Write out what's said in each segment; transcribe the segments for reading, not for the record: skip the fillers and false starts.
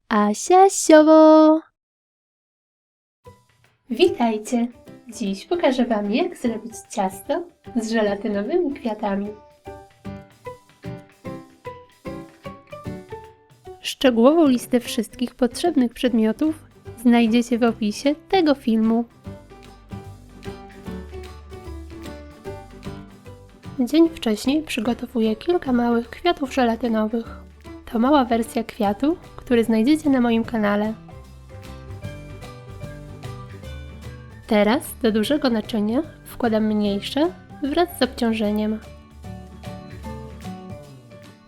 Asia Siowo! Witajcie! Dziś pokażę Wam, jak zrobić ciasto z żelatynowymi kwiatami. Szczegółową listę wszystkich potrzebnych przedmiotów znajdziecie w opisie tego filmu. Dzień wcześniej przygotowuję kilka małych kwiatów żelatynowych. To mała wersja kwiatu, który znajdziecie na moim kanale. Teraz do dużego naczynia wkładam mniejsze wraz z obciążeniem.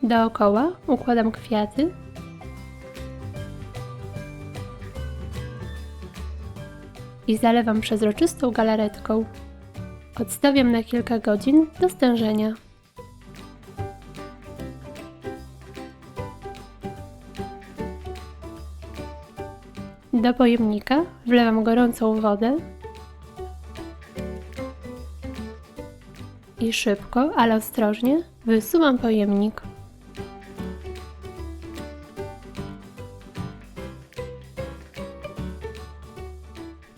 Dookoła układam kwiaty i zalewam przezroczystą galaretką. Odstawiam na kilka godzin do stężenia. Do pojemnika wlewam gorącą wodę i szybko, ale ostrożnie wysuwam pojemnik.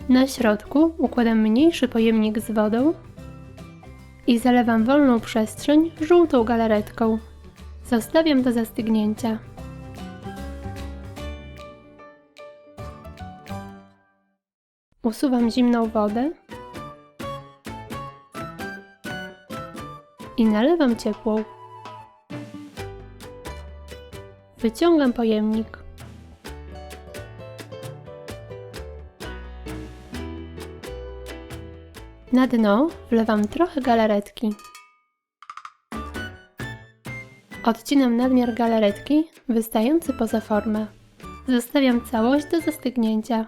Na środku układam mniejszy pojemnik z wodą i zalewam wolną przestrzeń żółtą galaretką. Zostawiam do zastygnięcia. Usuwam zimną wodę i nalewam ciepłą. Wyciągam pojemnik. Na dno wlewam trochę galaretki. Odcinam nadmiar galaretki wystający poza formę. Zostawiam całość do zastygnięcia.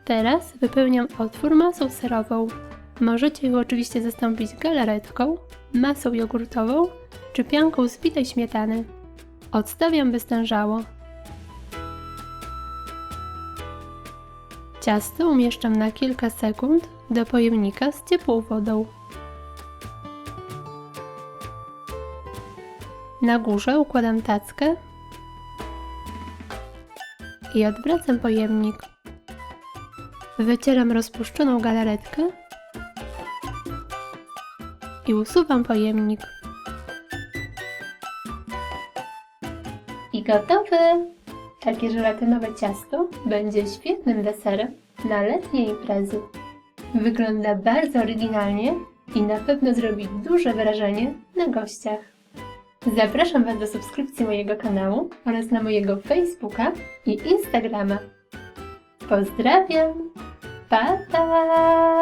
Teraz wypełniam otwór masą serową. Możecie ją oczywiście zastąpić galaretką, masą jogurtową czy pianką z bitej śmietany. Odstawiam, by stężało. Ciasto umieszczam na kilka sekund do pojemnika z ciepłą wodą. Na górze układam tackę i odwracam pojemnik. Wycieram rozpuszczoną galaretkę i usuwam pojemnik. I gotowe! Takie żelatynowe ciasto będzie świetnym deserem na letnie imprezy. Wygląda bardzo oryginalnie i na pewno zrobi duże wrażenie na gościach. Zapraszam Was do subskrypcji mojego kanału oraz na mojego Facebooka i Instagrama. Pozdrawiam! Pa, pa!